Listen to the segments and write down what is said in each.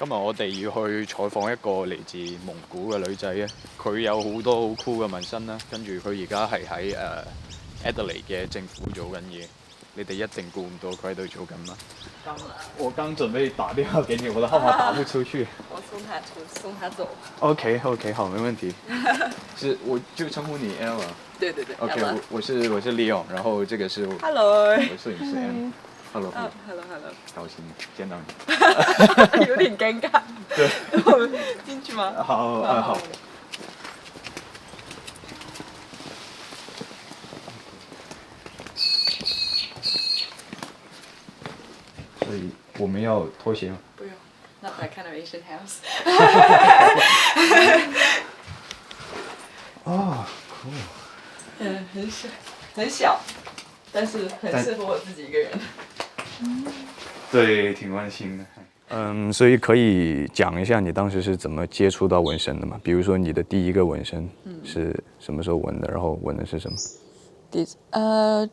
今日我哋要去採訪一個嚟自蒙古嘅女仔啊，佢有好多好酷嘅紋身啦，跟住佢而家係喺Adelaide 嘅政府做緊嘢，你哋一定估唔到佢喺度做緊乜。我剛準備打電話給你，我的號碼打不出去。我送他走。OK， 好，沒問題。我就稱呼你 Ella。對。OK， 我是 Leon， 然後這個是Hello， 我是攝影師 Anna。Hello， 高興見到你。有點尷尬。對。我進去嗎？好。所以我們要拖鞋嗎？不用 ，Not that kind of Asian house。哦，cool。很小，但是很適合我自己一個人。對，挺溫馨的。所以可以講一下你當時是怎麼接觸到紋身的嗎？比如說你的第一個紋身是什麼時候紋的，然後紋的是什麼？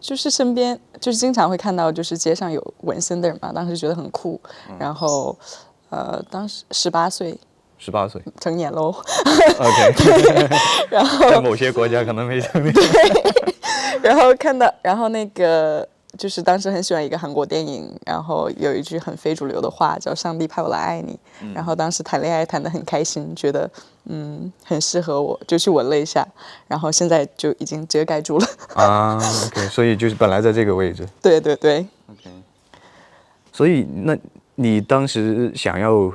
就是身邊就是經常會看到，就是街上有紋身的人嘛，當時覺得很酷，然後當時18歲成年咯。OK。然後在某些國家可能沒成年。對。然後看到，然後那個就是當時很喜歡一個韓國電影，然後有一句很非主流的話叫"上帝派我來愛你"，然後當時談戀愛談得很開心，覺得很適合我，就去紋了一下，然後現在就已經遮蓋住了。OK， 所以就是本來在這個位置。對。OK。所以那你當時想要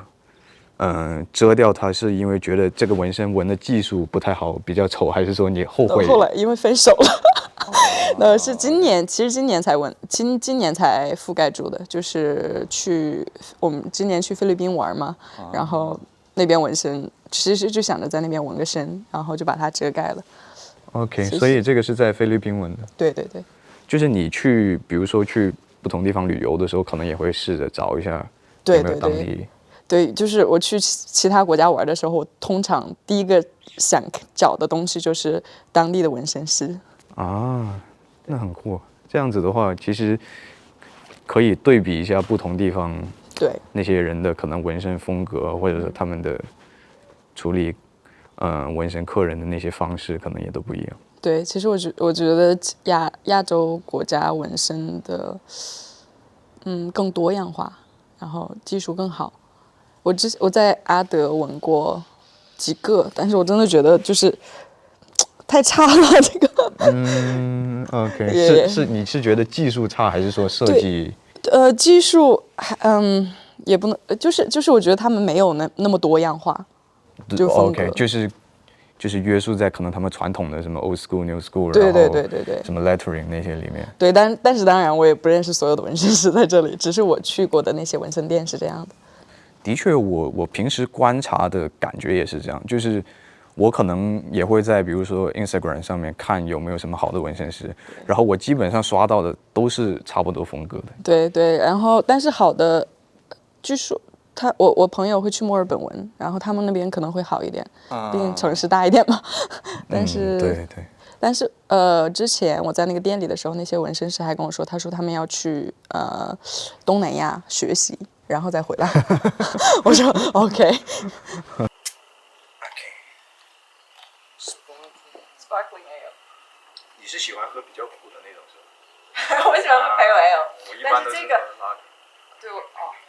遮掉它，是因為覺得這個紋身紋的技術不太好，比較醜，還是說你後悔？後來因為分手了。是今年，其實今年才紋，今年才覆蓋住的，就是我們今年去菲律賓玩嘛，然後那邊紋身，其實就想着在那邊紋個身，然後就把它遮蓋了。OK， 所以這個是在菲律賓紋的。對。就是你去，比如說去不同地方旅遊的時候，可能也會試着找一下有沒有當地。對，就是我去其他國家玩的時候，我通常第一個想找的東西就是當地的紋身師。那很酷。這樣子的話，其實可以對比一下不同地方對那些人的可能紋身風格，或者是他們的處理紋身客人的那些方式，可能也都不一樣。對，其實我覺得亞洲國家紋身的更多樣化，然後技術更好。我在阿德紋過幾個，但是我真的覺得就是太差了，這個。OK， 是你是覺得技術差，還是說設計？技術也不能，就是我覺得他們沒有那麼多樣化，就風格。 OK， 就是約束在可能他們傳統的什麼 old school new school， 對，什麼 lettering 那些裡面。對，但是當然我也不認識所有的紋身師在這裡，只是我去過的那些紋身店是這樣的。的確，我平時觀察的感覺也是這樣，就是我可能也會在比如說 Instagram 上面看有沒有什麼好的紋身師，然後我基本上刷到的都是差不多風格的。對，然後但是好的，據說我朋友會去墨爾本紋，然後他們那邊可能會好一點，畢竟城市大一點嘛。但是對。但是之前我在那個店裡的時候，那些紋身師還跟我說，他說他們要去東南亞學習，然後再回來。我說 OK。Sparkling ale。你是喜歡喝比較苦的那種是吧？我喜歡喝 Pale Ale。我一般都是喝拉格。對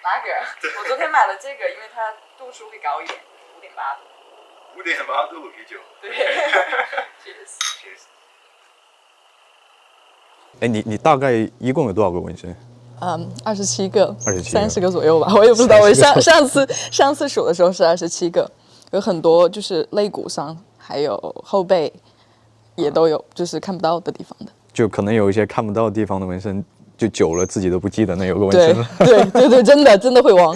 ，Lager。我昨天買了這個，因為它度數會高一點，5.8度。5.8度啤酒。對。Cheers。哎，你大概一共有多少個紋身？27個，30個左右吧，我也不知道。我上次數的時候是27個，有很多就是肋骨上，還有後背，也都有，就是看不到的地方的。就可能有一些看不到的地方的紋身，就久了自己都不記得那有個紋身了。對，真的會忘。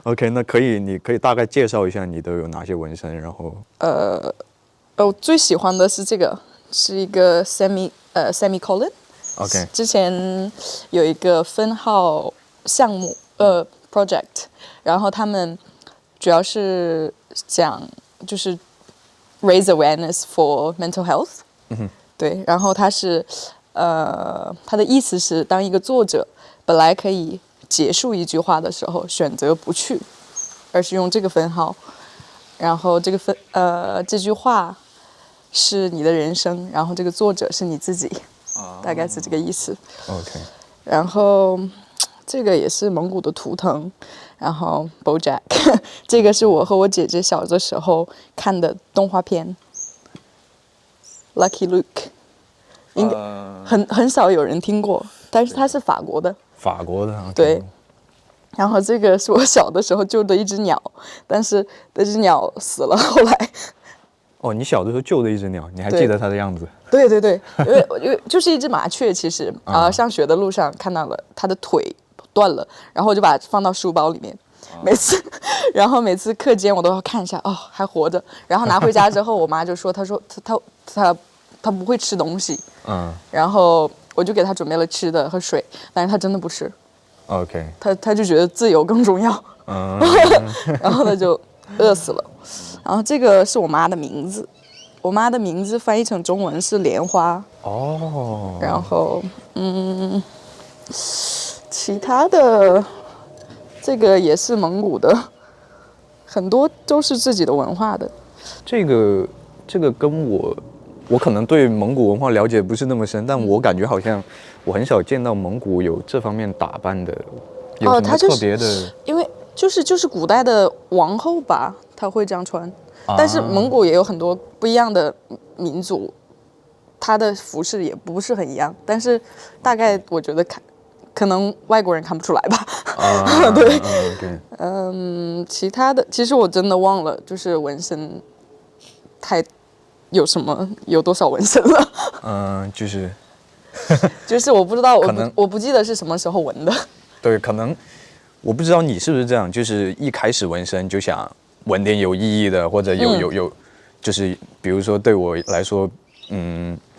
OK， 那你可以大概介紹一下你都有哪些紋身，然後。我最喜歡的是這個，是一個 semicolon。OK。之前有一個分號項目project， 然後他們主要是講就是 raise awareness for mental health。對，然後他的意思是，當一個作者本來可以結束一句話的時候，選擇不去，而是用这个分号。然后这句话是你的人生，然后这个作者是你自己，大概是这个意思。OK。然后这个也是蒙古的图腾，然后 BoJack 这个是我和我姐姐小的时候看的动画片 Lucky Luke， 应该很少有人听过，但是它是法国的。法国的。Okay. 对。然后这个是我小的时候救的一只鸟，但是那只鸟死了，后来。哦，你小的时候救的一只鸟，你还记得它的样子？对，因为就是一只麻雀，其实上学的路上看到了它的腿断了，然后我就把它放到书包里面，然后每次课间我都要看一下，哦，还活着。然后拿回家之后，我妈就说，她说她不会吃东西，然后我就给她准备了吃的和水，但是她真的不吃。OK。她就觉得自由更重要，然后她就饿死了。然后这个是我妈的名字，我妈的名字翻译成中文是莲花。哦。然后其他的这个也是蒙古的，很多都是自己的文化的。这个跟我可能对蒙古文化了解不是那么深，但我感觉好像我很少见到蒙古有这方面打扮的，有什么特别的？因为就是古代的王后吧，她会这样穿。但是蒙古也有很多不一样的民族，她的服饰也不是很一样，但是大概我觉得可能外国人看不出来吧。对。其他的其实我真的忘了，就是纹身有多少纹身了。就是我不知道，我不记得是什么时候纹的。对，可能我不知道你是不是这样，就是一开始纹身就想纹点有意义的，或者有就是比如说对我来说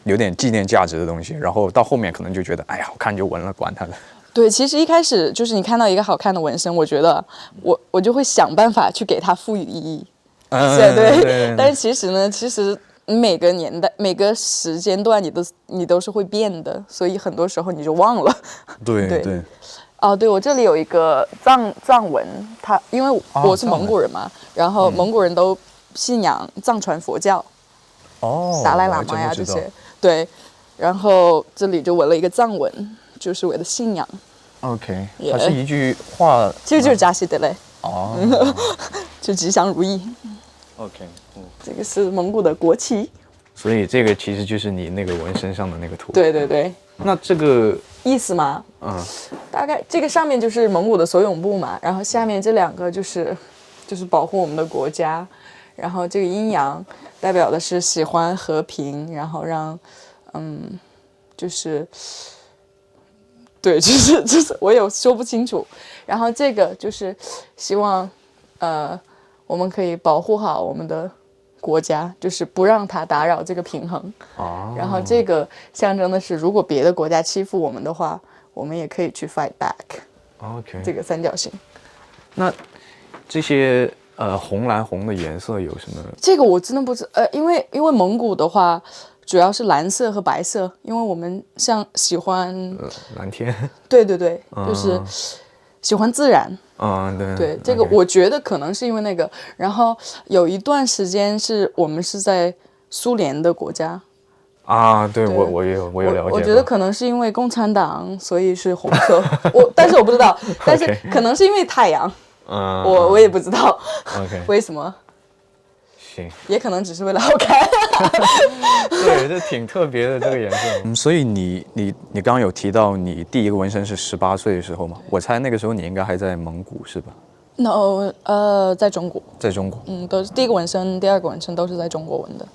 有点纪念价值的东西，然后到后面可能就觉得哎呀好看就纹了，管它的。对，其实一开始就是你看到一个好看的纹身，我觉得我就会想办法去给它赋予意义。对。但是其实每个年代每个时间段你都是会变的，所以很多时候你就忘了。对。对，我这里有一个藏文，因为我是蒙古人嘛，然后蒙古人都信仰藏传佛教，达赖喇嘛呀这些。对，然后这里就纹了一个藏文，就是我的信仰。OK。它是一句话，其实就是扎西德勒。就吉祥如意。OK。这个是蒙古的国旗。所以这个其实就是你那个纹身上的那个图。对。那这个意思吗？大概这个上面就是蒙古的所有部嘛，然后下面这两个就是保护我们的国家，然后这个阴阳代表的是喜欢和平，然后让就是我有说不清楚，然后这个就是希望我们可以保护好我们的国家，就是不让它打扰这个平衡。然后这个象征的是，如果别的国家欺负我们的话，我们也可以去 fight back。OK。这个三角形。那这些红蓝红的颜色有什么？这个我真的不知因为蒙古的话主要是蓝色和白色，因为我们喜欢蓝天。对，就是喜欢自然。对，这个我觉得可能是因为那个，然后有一段时间我们是在苏联的国家。对，我也有了解。我觉得可能是因为共产党，所以是红色。但是我不知道，但是可能是因为太阳。我也不知道。OK。为什么？行。也可能只是为了好看。对，这挺特别的这个颜色。所以你刚刚有提到你第一个纹身是18岁的时候吗？我猜那个时候你应该还在蒙古是吧？ No， 在中国。在中国。都是第一个纹身、第二个纹身都是在中国纹的。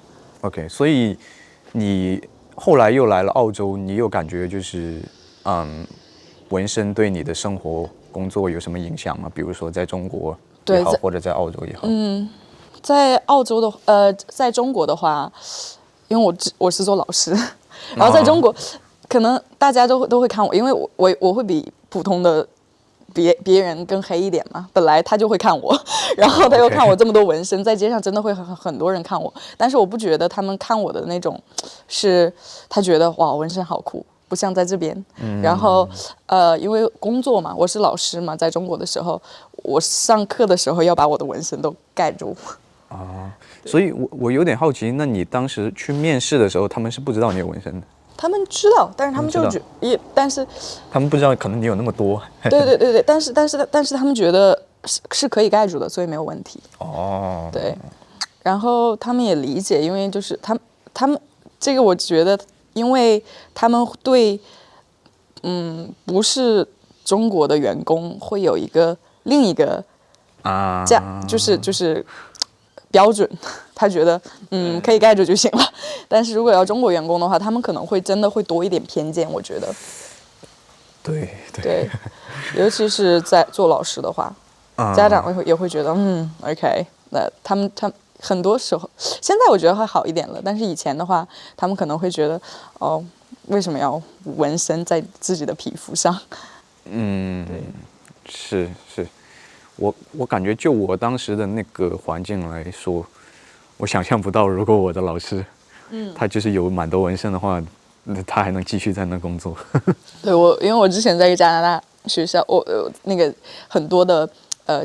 OK， 所以你后来又来了澳洲，你有感觉就是纹身对你的生活、工作有什么影响吗？比如说在中国也好，或者在澳洲也好。在澳洲在中国的话，因为我是做老师，然后在中国，可能大家都会看我，因为我会比普通的别人更黑一点嘛，本来他就会看我，然后他又看我这么多纹身，在街上真的会很多人看我，但是我不觉得他们看我的那种是他觉得哇纹身好酷，不像在这边。然后因为工作嘛，我是老师嘛，在中国的时候，我上课的时候要把我的纹身都盖住。所以我有点好奇，那你当时去面试的时候，他们是不知道你有纹身的？他们知道，但是他们就但是他们不知道可能你有那么多。对，但是他们觉得是可以盖住的，所以没有问题。哦，对，然后他们也理解，因为就是他们这个我觉得，因为他们对不是中国的员工会有另一个就是标准，他觉得可以盖住就行了。但是如果要中国员工的话，他们可能会真的会多一点偏见，我觉得。对，尤其是在做老师的话，家长也会觉得OK， 那他们很多时候，现在我觉得会好一点了，但是以前的话，他们可能会觉得为什么要纹身在自己的皮肤上？是，我感觉就我当时的那个环境来说，我想象不到，如果我的老师，他就是有蛮多纹身的话，那他还能继续在那工作。对，因为我之前在一个加拿大学校，我那个很多的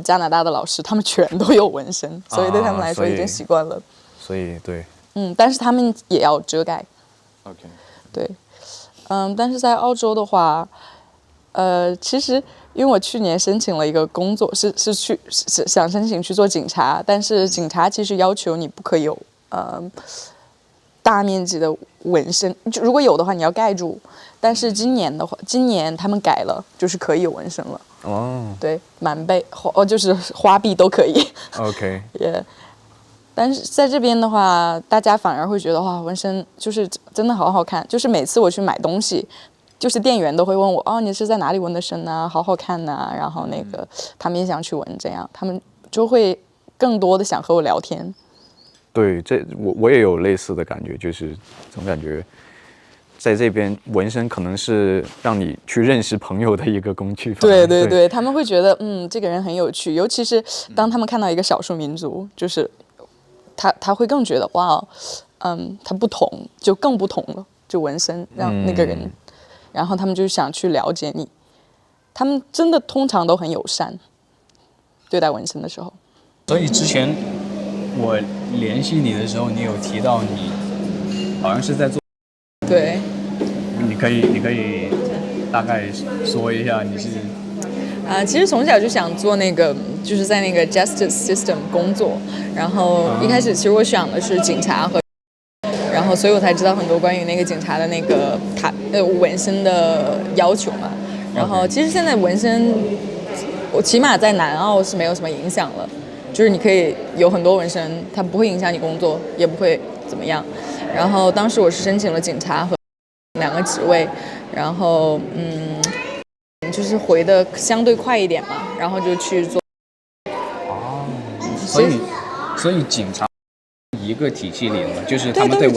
加拿大的老师，他们全都有纹身，所以对他们来说已经习惯了。所以对，但是他们也要遮盖。OK。对，但是在澳洲的话，其实因为我去年申请了一个工作，是想申请去做警察，但是警察其实要求你不可以有大面积的纹身，就如果有的话你要盖住。但是今年他们改了，就是可以有纹身了。对，满背就是花臂都可以。OK。但是在这边的话，大家反而会觉得哇，纹身就是真的好好看。就是每次我去买东西，就是店员都会问我，你是在哪里纹的身啊？好好看呐。然后那个他们也想去纹，这样他们就会更多的想和我聊天。对，我也有类似的感觉，就是总感觉在这边纹身可能是让你去认识朋友的一个工具。对，他们会觉得这个人很有趣，尤其是当他们看到一个少数民族，就是他会更觉得哇，他不同，就更不同了，就纹身让那个人，然后他们就想去了解你，他们真的通常都很友善，对待纹身的时候。所以之前我联系你的时候，你有提到你好像是在做，对，你可以大概说一下你是。其实从小就想做那个，就是在那个 justice system 工作。然后一开始其实我想的是警察然后所以我才知道很多关于那个警察的那个纹身的要求嘛。然后其实现在纹身，我起码在南澳是没有什么影响了，就是你可以有很多纹身，它不会影响你工作，也不会怎么样。然后当时我是申请了警察和2个职位，然后就是回的相对快一点嘛，然后就去做。所以警察一个体系里嘛，就是他们对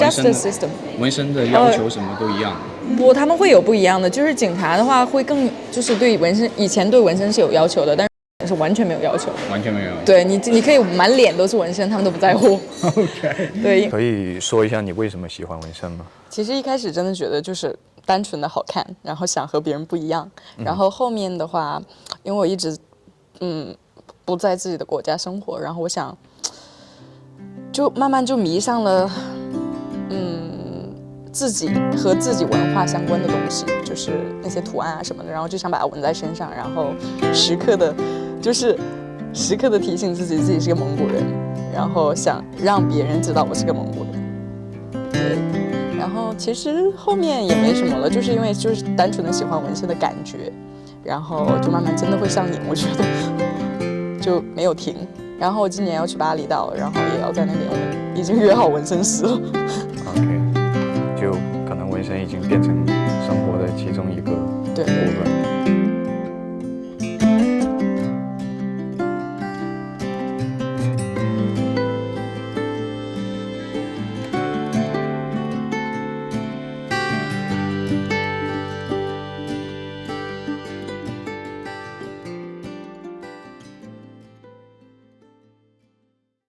纹身的要求什么都一样。不，他们会有不一样的，就是警察的话会更就是对纹身，以前对纹身是有要求的，但是完全没有要求。完全没有。对你可以满脸都是纹身，他们都不在乎。OK。对。可以说一下你为什么喜欢纹身吗？其实一开始真的觉得就是单纯的好看，然后想和别人不一样。然后后面的话，因为我一直不在自己的国家生活，然后我想就慢慢就迷上了自己和自己文化相关的东西，就是那些图案啊什么的，然后就想把它纹在身上，然后时刻的提醒自己是个蒙古人，然后想让别人知道我是个蒙古人。对。然后其实后面也没什么了，就是因为就是单纯的喜欢纹身的感觉，然后就慢慢真的会上瘾，我觉得就没有停。然后今年要去巴厘岛，然后也要在那边，我们已经约好纹身师了。OK。